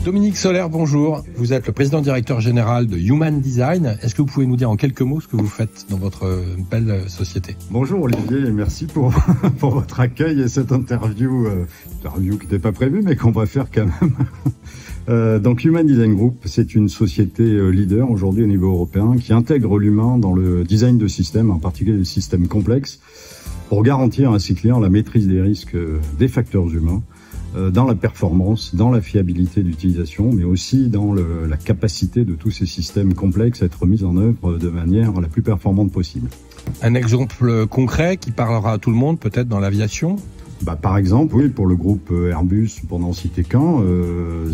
Dominique Soler, bonjour. Vous êtes le président directeur général de Human Design. Est-ce que vous pouvez nous dire en quelques mots ce que vous faites dans votre belle société? Bonjour Olivier et merci pour votre accueil et cette interview qui n'était pas prévue mais qu'on va faire quand même. Donc Human Design Group, c'est une société leader aujourd'hui au niveau européen qui intègre l'humain dans le design de systèmes, en particulier des systèmes complexes, pour garantir à ses clients la maîtrise des risques des facteurs humains, dans la performance, dans la fiabilité d'utilisation, mais aussi dans la capacité de tous ces systèmes complexes à être mis en œuvre de manière la plus performante possible. Un exemple concret qui parlera à tout le monde, peut-être dans l'aviation? Par exemple, oui, pour le groupe Airbus, pour n'en citer qu'un,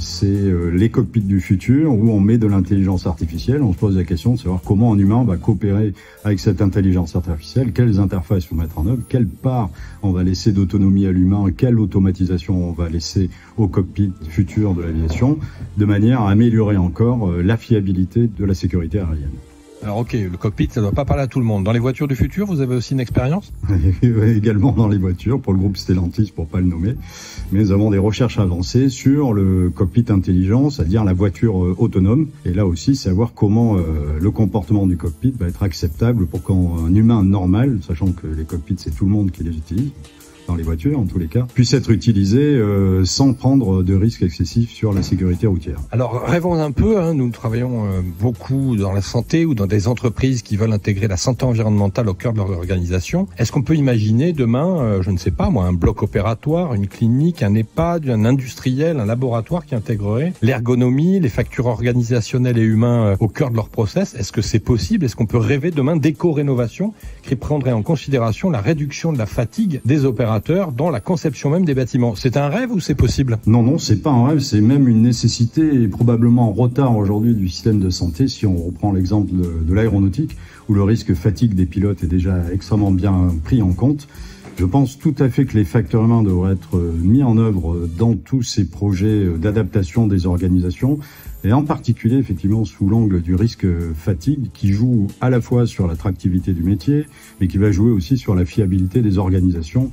c'est les cockpits du futur où on met de l'intelligence artificielle. On se pose la question de savoir comment un humain va coopérer avec cette intelligence artificielle, quelles interfaces faut mettre en œuvre, quelle part on va laisser d'autonomie à l'humain, quelle automatisation on va laisser au cockpit futur de l'aviation, de manière à améliorer encore la fiabilité de la sécurité aérienne. Alors ok, le cockpit, ça ne doit pas parler à tout le monde. Dans les voitures du futur, vous avez aussi une expérience? Également dans les voitures, pour le groupe Stellantis, pour pas le nommer. Mais nous avons des recherches avancées sur le cockpit intelligent, c'est-à-dire la voiture autonome. Et là aussi, savoir comment le comportement du cockpit va être acceptable pour qu'un humain normal, sachant que les cockpits, c'est tout le monde qui les utilise, dans les voitures en tous les cas, puisse être utilisé sans prendre de risques excessifs sur la sécurité routière. Alors rêvons un peu, nous travaillons beaucoup dans la santé ou dans des entreprises qui veulent intégrer la santé environnementale au cœur de leur organisation. Est-ce qu'on peut imaginer demain, je ne sais pas moi, un bloc opératoire, une clinique, un EHPAD, un industriel, un laboratoire qui intégrerait l'ergonomie, les facteurs organisationnels et humains au cœur de leur process? Est-ce que c'est possible? Est-ce qu'on peut rêver demain d'éco-rénovation qui prendrait en considération la réduction de la fatigue des opérateurs dans la conception même des bâtiments? C'est un rêve ou c'est possible? Non, c'est pas un rêve, c'est même une nécessité et probablement en retard aujourd'hui du système de santé si on reprend l'exemple de l'aéronautique où le risque fatigue des pilotes est déjà extrêmement bien pris en compte. Je pense tout à fait que les facteurs humains devraient être mis en œuvre dans tous ces projets d'adaptation des organisations et en particulier effectivement sous l'angle du risque fatigue qui joue à la fois sur l'attractivité du métier mais qui va jouer aussi sur la fiabilité des organisations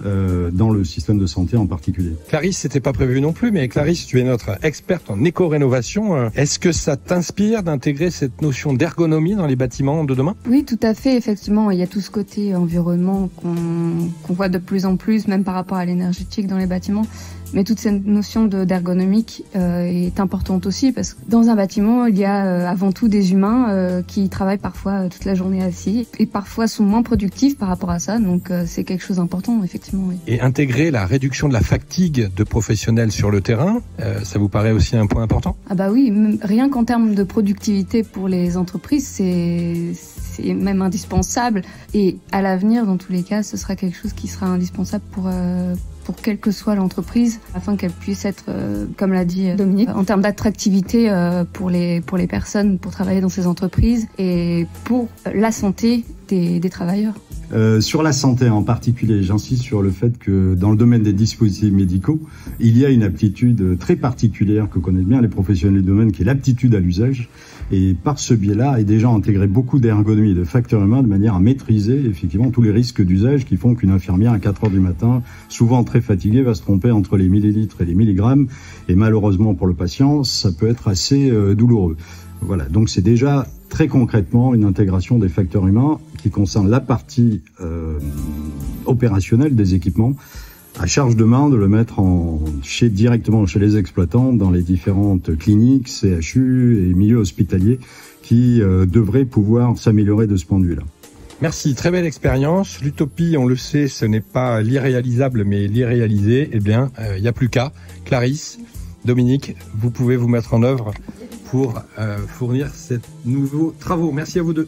dans le système de santé en particulier. Clarisse, c'était pas prévu non plus, mais Clarisse, tu es notre experte en éco-rénovation. Est-ce que ça t'inspire d'intégrer cette notion d'ergonomie dans les bâtiments de demain? Oui, tout à fait. Effectivement, il y a tout ce côté environnement qu'on voit de plus en plus, même par rapport à l'énergétique dans les bâtiments. Mais toute cette notion d'ergonomique est importante aussi parce que dans un bâtiment, il y a avant tout des humains qui travaillent parfois toute la journée assis et parfois sont moins productifs par rapport à ça. Donc c'est quelque chose d'important, effectivement. Oui. Et intégrer la réduction de la fatigue de professionnels sur le terrain, ça vous paraît aussi un point important? Ah bah oui, rien qu'en termes de productivité pour les entreprises, c'est même indispensable. Et à l'avenir, dans tous les cas, ce sera quelque chose qui sera indispensable pour quelle que soit l'entreprise, afin qu'elle puisse être, comme l'a dit Dominique, en termes d'attractivité pour les personnes, pour travailler dans ces entreprises et pour la santé des travailleurs. Sur la santé en particulier, j'insiste sur le fait que dans le domaine des dispositifs médicaux, il y a une aptitude très particulière que connaissent bien les professionnels du domaine, qui est l'aptitude à l'usage. Et par ce biais-là, est déjà intégré beaucoup d'ergonomie et de facteurs humains de manière à maîtriser effectivement tous les risques d'usage qui font qu'une infirmière à 4 heures du matin, souvent très fatiguée, va se tromper entre les millilitres et les milligrammes. Et malheureusement pour le patient, ça peut être assez douloureux. Voilà, donc c'est déjà très concrètement une intégration des facteurs humains qui concerne la partie opérationnelle des équipements, à charge de main de le mettre directement chez les exploitants dans les différentes cliniques, CHU et milieux hospitaliers qui devraient pouvoir s'améliorer de ce point de vue-là. Merci, très belle expérience. L'utopie, on le sait, ce n'est pas l'irréalisable mais l'irréalisé. Eh bien, il n'y a plus qu'à. Clarisse, Dominique, vous pouvez vous mettre en œuvre pour fournir ces nouveaux travaux. Merci à vous deux.